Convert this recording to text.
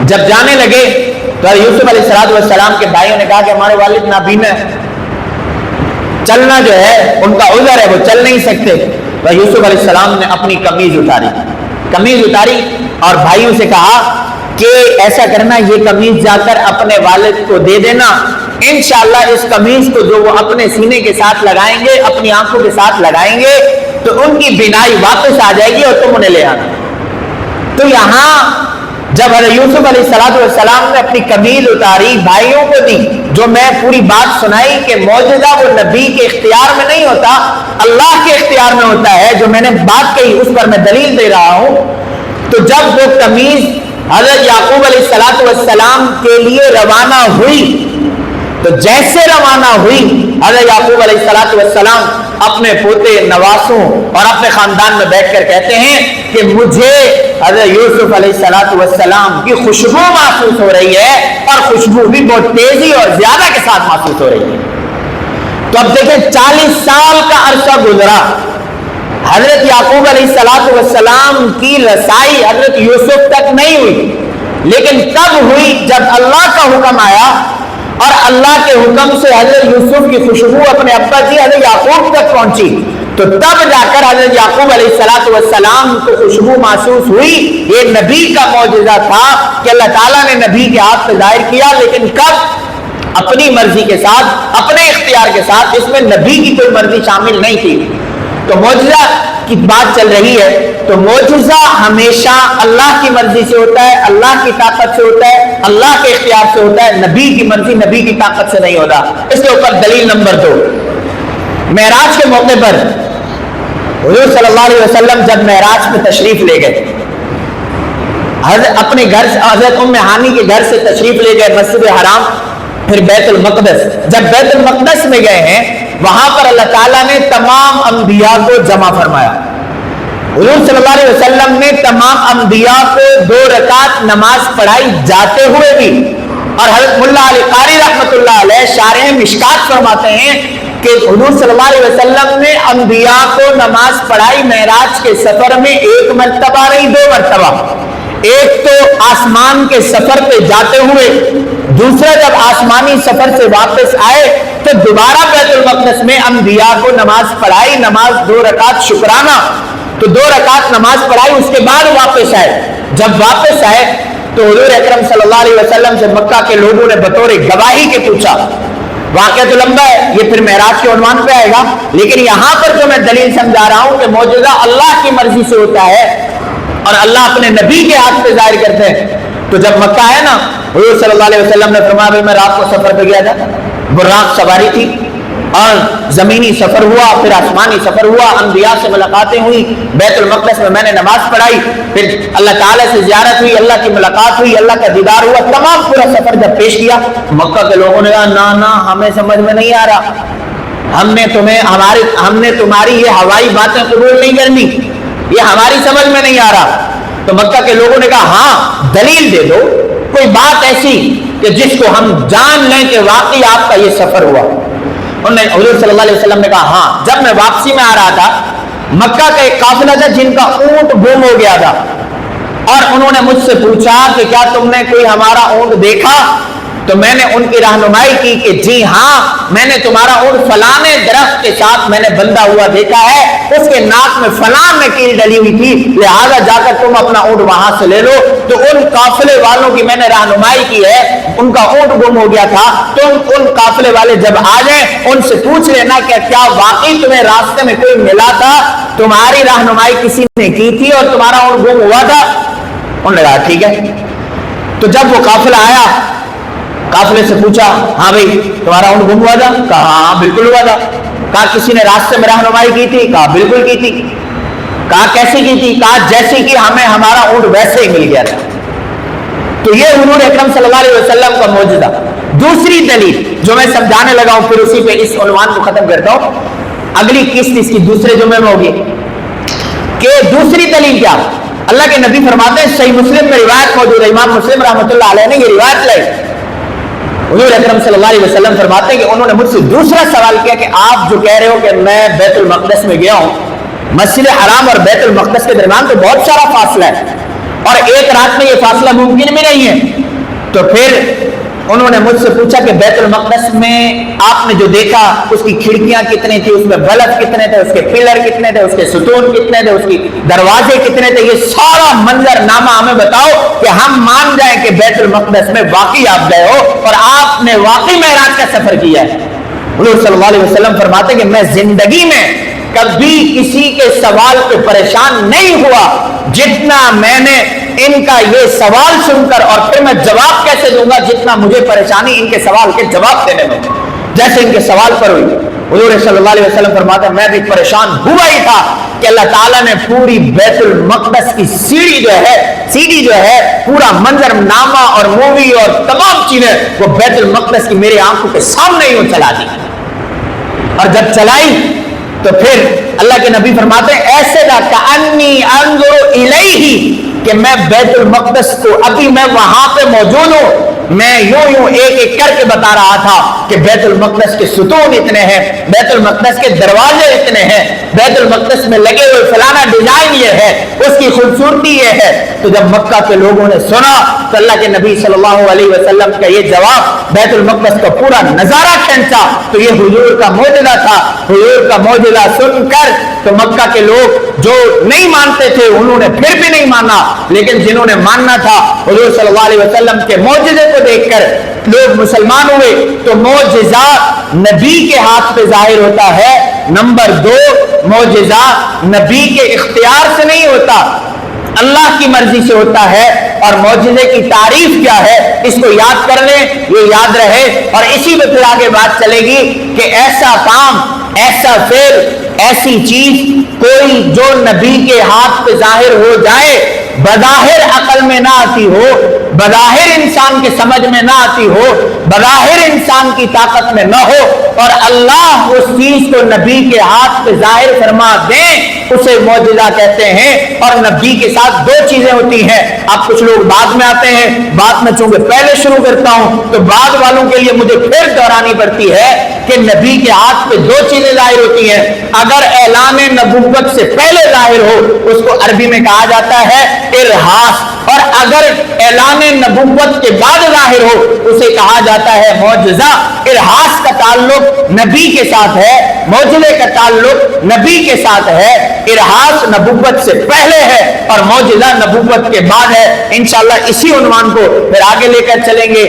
جب جانے لگے تو یوسف علیہ السلام کے بھائیوں نے کہا کہ ہمارے والد نابینا ہے، چلنا جو ہے ان کا عذر ہے، وہ چل نہیں سکتے۔ تو یوسف علیہ السلام نے اپنی قمیض اتاری اور بھائیوں سے کہا کہ ایسا کرنا، یہ قمیض جا کر اپنے والد کو دے دینا، انشاءاللہ اس قمیض کو جو وہ اپنے سینے کے ساتھ لگائیں گے، اپنی آنکھوں کے ساتھ لگائیں گے تو ان کی بینائی واپس آ جائے گی اور تم انہیں لے آنا۔ تو یہاں جب حضرت یوسف علیہ السلام نے اپنی قمیض اتاری، بھائیوں کو دی، جو میں پوری بات سنائی کہ معجزہ وہ نبی کے اختیار میں نہیں ہوتا، اللہ کے اختیار میں ہوتا ہے، جو میں نے بات کہی اس پر میں دلیل دے رہا ہوں۔ تو جب وہ قمیض حضرت یعقوب علیہ السلام کے لیے روانہ ہوئی، تو جیسے روانہ ہوئی حضرت یعقوب علیہ السلام اپنے پوتے نواسوں اور اپنے خاندان میں بیٹھ کر کہتے ہیں کہ مجھے حضرت یوسف علیہ السلام کی خوشبو محسوس ہو رہی ہے، اور خوشبو بھی بہت تیزی اور زیادہ کے ساتھ محسوس ہو رہی ہے۔ تو اب دیکھیں 40 سال کا عرصہ گزرا، حضرت یعقوب علیہ السلام کی رسائی حضرت یوسف تک نہیں ہوئی، لیکن تب ہوئی جب اللہ کا حکم آیا اور اللہ کے حکم سے حضرت یوسف کی خوشبو اپنے ابا جی حضرت یعقوب تک پہنچی، تو تب جا کر حضرت یعقوب علیہ السلام کو خوشبو محسوس ہوئی۔ یہ نبی کا معجزہ تھا کہ اللہ تعالیٰ نے نبی کے ہاتھ سے ظاہر کیا، لیکن کب؟ اپنی مرضی کے ساتھ، اپنے اختیار کے ساتھ، اس میں نبی کی کوئی مرضی شامل نہیں تھی۔ تو معجزہ کی بات چل رہی ہے، تو معجزہ ہمیشہ اللہ کی مرضی سے ہوتا ہے، اللہ کی طاقت سے ہوتا ہے، اللہ کے اختیار سے ہوتا ہے، نبی کی مرضی، نبی کی طاقت سے نہیں ہوتا۔ اس کے اوپر دلیل نمبر 2، معراج کے موقع پر حضور صلی اللہ علیہ وسلم جب معراج میں تشریف لے گئے، اپنے گھر سے حضرت ام ہانی کے گھر سے تشریف لے گئے مسجد حرام، پھر بیت المقدس۔ جب بیت المقدس میں گئے ہیں، وہاں پر اللہ تعالیٰ نے تمام انبیاء کو جمع فرمایا۔ حضور صلی اللہ علیہ وسلم نے تمام انبیاء کو 2 رکعت نماز پڑھائی جاتے ہوئے بھی، اور حضرت ملا علی قاری رحمۃ اللہ علیہ شارح مشکات فرماتے ہیں کہ حضور صلی اللہ علیہ وسلم نے انبیاء کو نماز پڑھائی معراج کے سفر میں 1 مرتبہ نہیں 2 مرتبہ، ایک تو آسمان کے سفر پہ جاتے ہوئے، دوسرا جب آسمانی سفر سے واپس آئے تو دوبارہ بیت المقدس میں انبیاء کو نماز پڑھائی، نماز 2 رکعت شکرانہ، تو 2 رکعت نماز پڑھائی، اس کے بعد واپس آئے۔ جب واپس آئے تو حضور اکرم صلی اللہ علیہ وسلم سے مکہ کے لوگوں نے بطور گواہی کے پوچھا، واقعہ تو لمبا ہے، یہ پھر معراج کے عنوان پہ آئے گا، لیکن یہاں پر جو میں دلیل سمجھا رہا ہوں کہ معجزہ اللہ کی مرضی سے ہوتا ہے اور اللہ اپنے نبی کے ہاتھ پہ ظاہر کرتے ہیں۔ تو جب مکہ ہے نا، حضور صلی اللہ علیہ وسلم نے فرمایا بھائی میں رات کو سفر پہ گیا تھا، براق سواری تھی، اور زمینی سفر ہوا، پھر آسمانی سفر ہوا، انبیاء سے ملاقاتیں ہوئی، بیت المقدس میں میں نے نماز پڑھائی، پھر اللہ تعالیٰ سے زیارت ہوئی، اللہ کی ملاقات ہوئی، اللہ کا دیدار ہوا، تمام پورا سفر جب پیش کیا، مکہ کے لوگوں نے کہا نا ہمیں سمجھ میں نہیں آ رہا، ہم نے تمہاری یہ ہوائی باتیں قبول نہیں کرنی، یہ ہماری سمجھ میں نہیں آ رہا۔ تو مکہ کے لوگوں نے کہا ہاں دلیل دے دو، کوئی بات ایسی کہ جس کو ہم جان لیں کہ واقعی آپ کا یہ سفر ہوا۔ انہوں نے حضور صلی اللہ علیہ وسلم نے کہا ہاں، جب میں واپسی میں آ رہا تھا، مکہ کا ایک قافلہ تھا جن کا اونٹ گم ہو گیا تھا، اور انہوں نے مجھ سے پوچھا کہ کیا تم نے کوئی ہمارا اونٹ دیکھا؟ تو میں نے ان کی رہنمائی کی کہ جی ہاں، میں نے تمہارا اونٹ فلانے درخت کے ساتھ میں نے بندھا ہوا دیکھا ہے، اس کے ناک میں فلاں نکیل ڈلی ہوئی تھی، لہذا جا کر تم اپنا اونٹ وہاں سے لے لو۔ تو ان قافلے والوں کی میں نے رہنمائی کی ہے، ان کا اونٹ گم ہو گیا تھا، تم ان قافلے والے جب آ جائیں ان سے پوچھ لینا کہ کیا واقعی تمہیں راستے میں کوئی ملا تھا، تمہاری رہنمائی کسی نے کی تھی اور تمہارا اونٹ گم ہوا تھا؟ انہوں نے کہا ٹھیک ہے۔ تو جب وہ قافلہ آیا، قافلے سے پوچھا ہاں بھائی تمہارا اونٹ گم ہوا تھا؟ کہا ہاں بالکل ہوا تھا۔ کہا کسی نے راستے میں رہنمائی کی تھی؟ کہا بالکل کی تھی۔ کہا کیسی کی تھی؟ کہا جیسی کہ ہمیں ہمارا اونٹ ویسے ہی مل گیا تھا۔ تو یہ حضور اکرم صلی اللہ علیہ وسلم کا معجزہ۔ دوسری دلیل جو میں سمجھانے لگا ہوں، پھر اسی پہ اس عنوان کو ختم کرتا ہوں، اگلی قسط اس کی دوسرے جمعے میں ہوگی کہ دوسری دلیل کیا؟ اللہ کے نبی فرماتے ہیں، صحیح مسلم میں روایت موجود ہے، امام مسلم رحمۃ اللہ علیہ نے یہ روایت لائی، حضور اکرم صلی اللہ علیہ وسلم فرماتے ہیں کہ انہوں نے مجھ سے دوسرا سوال کیا کہ آپ جو کہہ رہے ہو کہ میں بیت المقدس میں گیا ہوں، مسجد حرام اور بیت المقدس کے درمیان تو بہت سارا فاصلہ ہے، اور ایک رات میں یہ فاصلہ ممکن بھی نہیں ہے، تو پھر انہوں نے مجھ سے پوچھا کہ بیت المقدس میں آپ نے جو دیکھا اس کی کھڑکیاں کتنی تھی، اس میں بلب کتنے تھے، اس کے پلر کتنے تھے، اس کے ستون کتنے تھے، اس کی دروازے کتنے تھے، یہ سارا منظر نامہ ہمیں بتاؤ کہ ہم مان جائیں کہ بیت المقدس میں واقعی آپ گئے ہو اور آپ نے واقعی معراج کا سفر کیا ہے۔ حضور صلی اللہ علیہ وسلم فرماتے کہ میں زندگی میں کبھی کسی کے سوال پہ پریشان نہیں ہوا جتنا میں نے ان کا یہ سوال سن کر اور پھر میں جواب کیسے دوں گا جتنا مجھے پریشانی ان کے سوال کے جواب دینے میں جیسے ان کے سوال پر ہوئی۔ حضور صلی اللہ علیہ وسلم فرماتے ہیں میں بھی پریشان ہوا ہی تھا کہ اللہ تعالیٰ نے پوری بیت المقدس کی سیڑھی جو ہے پورا منظر نامہ اور مووی اور تمام چیزیں وہ بیت المقدس کی میری آنکھوں کے سامنے ہی چلا دی، اور جب چلائی تو پھر اللہ کے نبی فرماتے ہیں ایسے دا کأنی انظر الیہ کہ میں بیت المقدس کو ابھی میں وہاں پہ موجود ہوں، میں یوں ایک ایک کر کے بتا رہا تھا کہ بیت المقدس کے ستون اتنے ہیں، بیت المقدس کے دروازے اتنے ہیں، بیت المقدس میں لگے ہوئے فلانا ڈیزائن یہ ہے، اس کی خوبصورتی یہ ہے۔ تو جب مکہ کے لوگوں نے سنا تو اللہ کے نبی صلی اللہ علیہ وسلم کا یہ جواب بیت المقدس کا پورا نظارہ کھینچا تو یہ حضور کا معجزہ تھا۔ حضور کا معجزہ سن کر تو مکہ کے لوگ جو نہیں مانتے تھے انہوں نے پھر بھی نہیں مانا، لیکن جنہوں نے ماننا تھا حضور صلی اللہ علیہ وسلم کے معجزے کو دیکھ کر لوگ مسلمان ہوئے۔ تو معجزہ نبی کے ہاتھ پہ ظاہر ہوتا ہے، نمبر 2 معجزہ نبی کے اختیار سے نہیں ہوتا، اللہ کی مرضی سے ہوتا ہے۔ اور معجزے کی تعریف کیا ہے اس کو یاد کر لیں، یہ یاد رہے، اور اسی میں پھر آگے بات چلے گی کہ ایسا کام، ایسا فعل، ایسی چیز کوئی جو نبی کے ہاتھ پہ ظاہر ہو جائے، بظاہر عقل میں نہ آتی ہو، بظاہر انسان کے سمجھ میں نہ آتی ہو، بظاہر انسان کی طاقت میں نہ ہو، اور اللہ اس چیز کو نبی کے ہاتھ پہ ظاہر فرما دیں، اسے معجزہ کہتے ہیں۔ اور نبی کے ساتھ 2 چیزیں ہوتی ہیں۔ اب کچھ لوگ بعد میں آتے ہیں، بات میں چونکہ پہلے شروع کرتا ہوں تو بعد والوں کے لیے مجھے پھر دہرانی پڑتی ہے کہ نبی کے ہاتھ پہ 2 چیزیں ظاہر ہوتی ہیں۔ اگر اعلان نبوت سے پہلے ظاہر ہو اس کو عربی میں کہا جاتا ہے ارہاس، اور اگر اعلان نبوت کے بعد ظاہر ہو اسے کہا جاتا ہے معجزہ۔ ارہاس کا تعلق نبی کے ساتھ ہے، معجزے کا تعلق نبی کے ساتھ ہے۔ ارہاس نبوت سے پہلے ہے اور معجزہ نبوت کے بعد ہے۔ انشاءاللہ اسی عنوان کو پھر آگے لے کر چلیں گے۔